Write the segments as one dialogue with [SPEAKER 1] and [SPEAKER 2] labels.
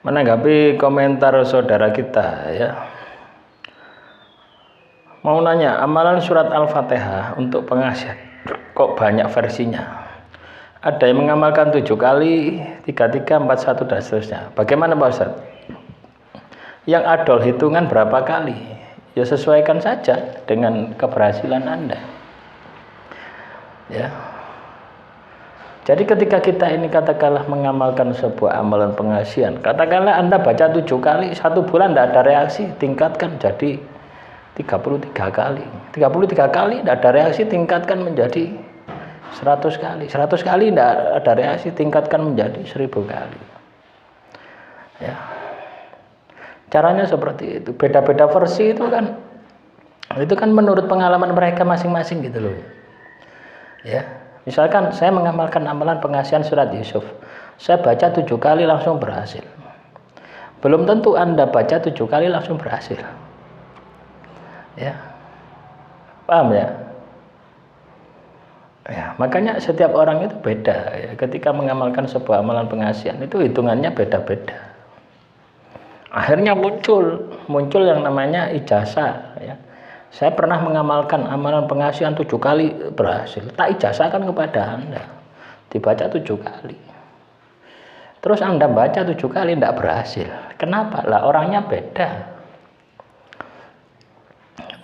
[SPEAKER 1] Menanggapi komentar saudara kita ya, mau nanya, amalan surat Al-Fatihah untuk pengasihan kok banyak versinya? Ada yang mengamalkan 7 kali, 3, 3, 4, 1 dan seterusnya. Bagaimana Pak Ustaz? Yang adol hitungan berapa kali? Ya sesuaikan saja dengan keberhasilan Anda. Ya. Jadi ketika kita ini katakanlah mengamalkan sebuah amalan pengasihan, katakanlah Anda baca 7 kali, 1 bulan tidak ada reaksi, tingkatkan jadi 33 kali. 33 kali tidak ada reaksi, tingkatkan menjadi 100 kali. 100 kali tidak ada reaksi, tingkatkan menjadi 1000 kali. Ya. Caranya seperti itu. Beda-beda versi itu kan menurut pengalaman mereka masing-masing gitu loh. Ya. Misalkan saya mengamalkan amalan pengasihan surat Yusuf, saya baca 7 kali langsung berhasil. Belum tentu Anda baca 7 kali langsung berhasil. Ya, paham ya? Ya, makanya setiap orang itu beda. Ya. Ketika mengamalkan sebuah amalan pengasihan itu hitungannya beda-beda. Akhirnya muncul yang namanya ijazah. Ya. Saya pernah mengamalkan amalan pengasihan 7 kali berhasil. Tak ijazahkan kepada Anda. Dibaca 7 kali. Terus Anda baca 7 kali tidak berhasil. Kenapa? Lah orangnya beda.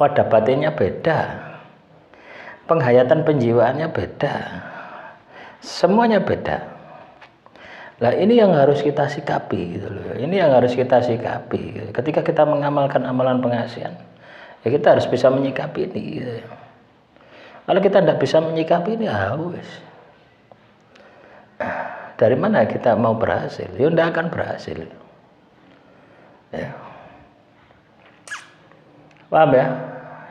[SPEAKER 1] Wadah batinnya beda. Penghayatan penjiwaannya beda. Semuanya beda. Lah ini yang harus kita sikapi gitu loh. Ini yang harus kita sikapi. Ketika kita mengamalkan amalan pengasihan, ya kita harus bisa menyikapi ini. Gitu. Kalau kita tidak bisa menyikapi ini, dari mana kita mau berhasil? Ya tidak akan berhasil. Ya. Paham ya?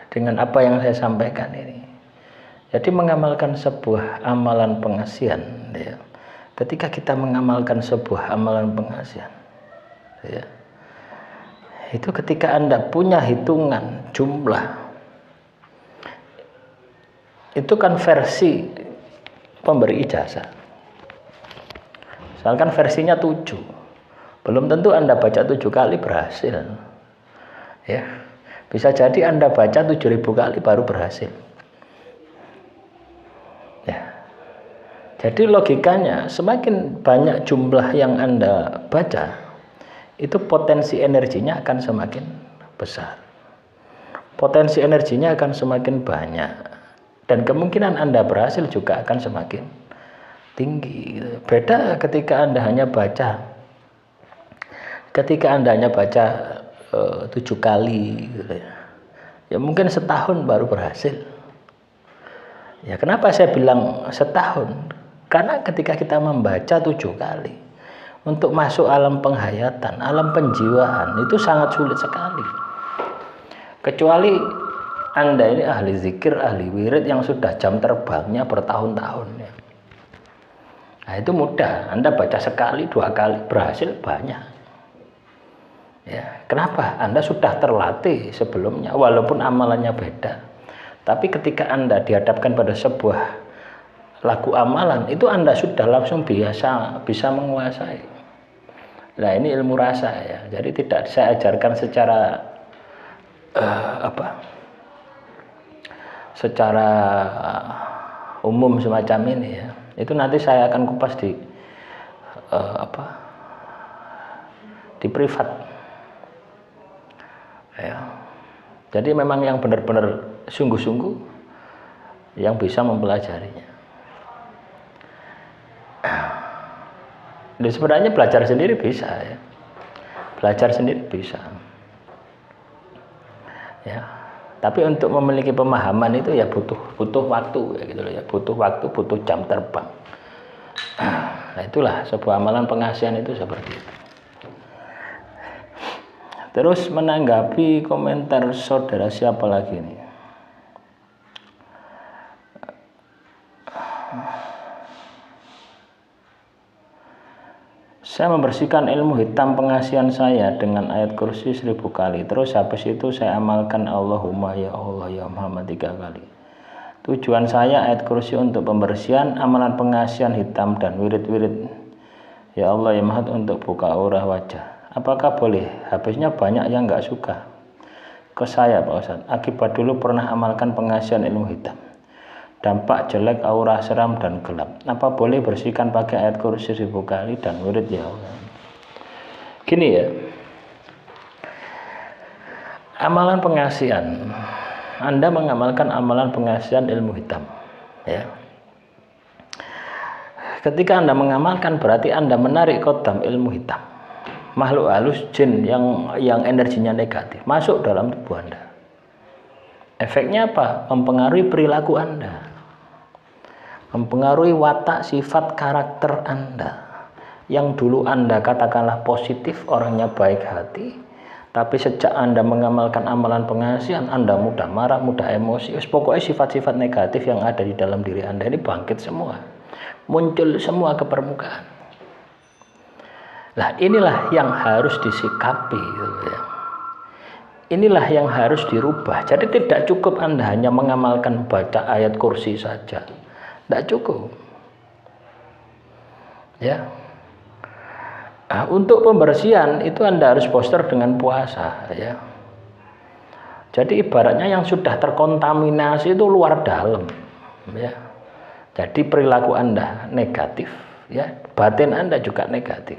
[SPEAKER 1] Dengan apa yang saya sampaikan ini. Jadi mengamalkan sebuah amalan pengasihan, ya. Ketika kita mengamalkan sebuah amalan pengasihan, ya. Itu ketika Anda punya hitungan jumlah, itu kan versi pemberi ijazah. Misalkan versinya 7, belum tentu Anda baca 7 kali berhasil. Ya, bisa jadi Anda baca 7.000 kali baru berhasil. Ya. Jadi logikanya semakin banyak jumlah yang Anda baca, itu potensi energinya akan semakin besar. Potensi energinya akan semakin banyak. Dan kemungkinan Anda berhasil juga akan semakin tinggi. Beda ketika Anda hanya baca. Ketika Anda hanya baca 7 kali gitu ya. Ya mungkin setahun baru berhasil. Ya kenapa saya bilang setahun? Karena ketika kita membaca 7 kali, untuk masuk alam penghayatan, alam penjiwaan itu sangat sulit sekali. Kecuali Anda ini ahli zikir, ahli wirid yang sudah jam terbangnya bertahun-tahun ya. Nah itu mudah, Anda baca sekali, 2 kali berhasil banyak. Ya, kenapa? Anda sudah terlatih sebelumnya, walaupun amalannya beda. Tapi ketika Anda dihadapkan pada sebuah laku amalan, itu Anda sudah langsung bisa menguasai. Nah ini ilmu rasa ya. Jadi tidak saya ajarkan secara secara umum semacam ini ya. Itu nanti saya akan kupas di privat. Ya. Jadi memang yang benar-benar sungguh-sungguh yang bisa mempelajarinya. Jadi sebenarnya belajar sendiri bisa ya. Belajar sendiri bisa. Ya. Tapi untuk memiliki pemahaman itu ya butuh waktu ya gitu loh ya. Butuh waktu, butuh jam terbang. Nah, itulah sebuah amalan pengasihan itu seperti itu. Terus menanggapi komentar saudara siapa lagi nih? Saya membersihkan ilmu hitam pengasihan saya dengan ayat kursi 1000 kali. Terus habis itu saya amalkan Allahumma ya Allah ya Muhammad 3 kali. Tujuan saya ayat kursi untuk pembersihan, amalan pengasihan hitam dan wirid-wirid. Ya Allah ya Muhammad untuk buka aura wajah. Apakah boleh? Habisnya banyak yang nggak suka ke saya Pak Ustadz. Akibat dulu pernah amalkan pengasihan ilmu hitam. Dampak jelek, aura seram dan gelap. Apa boleh bersihkan pakai ayat kursi 1000 kali dan wirid ya Allah? Gini ya, amalan pengasihan. Anda mengamalkan amalan pengasihan ilmu hitam, ya. Ketika Anda mengamalkan berarti Anda menarik kodam ilmu hitam, makhluk halus jin yang energinya negatif masuk dalam tubuh Anda. Efeknya apa? Mempengaruhi perilaku Anda, mempengaruhi watak, sifat, karakter Anda. Yang dulu Anda katakanlah positif, orangnya baik hati, tapi sejak Anda mengamalkan amalan pengasihan, Anda mudah marah, mudah emosi. Pokoknya sifat-sifat negatif yang ada di dalam diri Anda ini bangkit semua, muncul semua ke permukaan. Nah, inilah yang harus disikapi, gitu ya. Inilah yang harus dirubah. Jadi tidak cukup Anda hanya mengamalkan baca ayat kursi saja, tidak cukup. Ya. Nah, untuk pembersihan itu Anda harus booster dengan puasa, ya. Jadi ibaratnya yang sudah terkontaminasi itu luar dalam, ya. Jadi perilaku Anda negatif, ya, batin Anda juga negatif.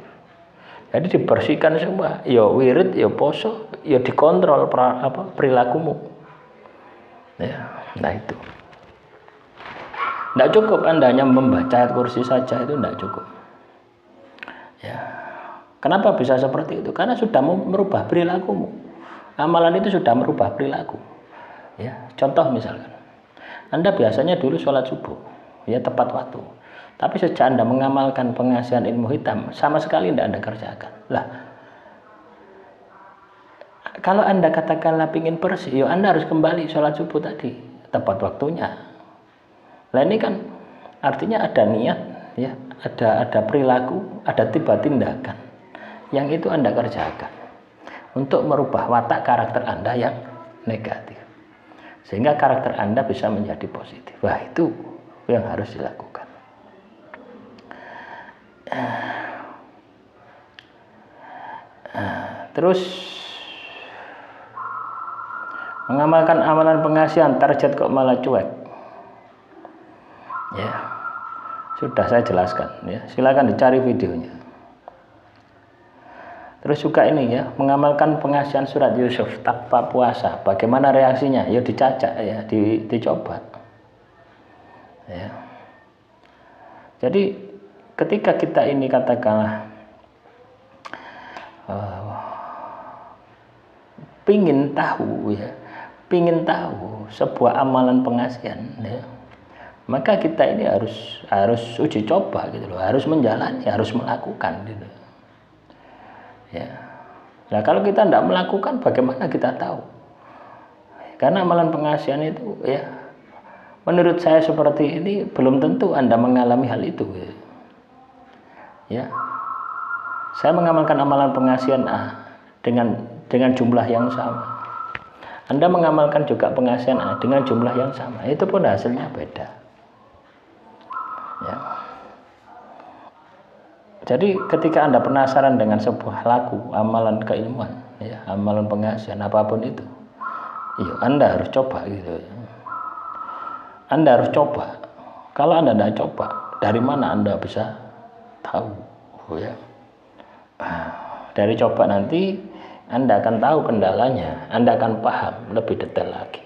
[SPEAKER 1] Jadi dibersihkan semua, ya wirid, ya poso, ya dikontrol perilakumu. Ya, nah itu. Tidak cukup Anda hanya membaca ayat kursi saja, itu tidak cukup. Ya. Kenapa bisa seperti itu? Karena sudah merubah perilakumu. Amalan itu sudah merubah perilaku. Ya, contoh misalkan, Anda biasanya dulu sholat subuh, ya tepat waktu. Tapi sejak Anda mengamalkan pengasihan ilmu hitam, sama sekali tidak Anda kerjakan. Lah, kalau Anda katakanlah ingin bersih, ya Anda harus kembali sholat subuh tadi, tepat waktunya. Nah ini kan artinya ada niat, ya, ada perilaku, ada tiba tindakan yang itu Anda kerjakan untuk merubah watak karakter Anda yang negatif, sehingga karakter Anda bisa menjadi positif. Wah, itu yang harus dilakukan. Terus mengamalkan amalan pengasihan, target kok malah cuek. Ya, sudah saya jelaskan, ya. Silakan dicari videonya. Terus juga ini ya, mengamalkan pengasihan surat Yusuf tanpa puasa, bagaimana reaksinya? Ya dicacak, ya, dicoba. Ya. Jadi ketika kita ini katakanlah pingin tahu, ya, pingin tahu sebuah amalan pengasihan, ya, maka kita ini harus uji coba gitu loh, harus menjalani, harus melakukan gitu. Ya. Nah, kalau kita tidak melakukan, bagaimana kita tahu? Karena amalan pengasihan itu, ya, menurut saya seperti ini belum tentu Anda mengalami hal itu. Ya, saya mengamalkan amalan pengasihan A dengan jumlah yang sama. Anda mengamalkan juga pengasihan A dengan jumlah yang sama. Itu pun hasilnya beda. Ya. Jadi ketika Anda penasaran dengan sebuah laku, amalan keilmuan, ya, amalan pengasihan apapun itu, ya Anda harus coba gitu. Anda harus coba. Kalau Anda tidak coba, dari mana Anda bisa tahu? Ya. Dari coba nanti Anda akan tahu kendalanya, Anda akan paham lebih detail lagi.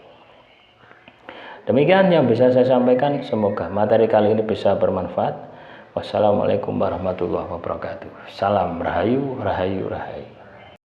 [SPEAKER 1] Demikian yang bisa saya sampaikan, semoga materi kali ini bisa bermanfaat. Wassalamualaikum warahmatullahi wabarakatuh. Salam rahayu, rahayu, rahayu.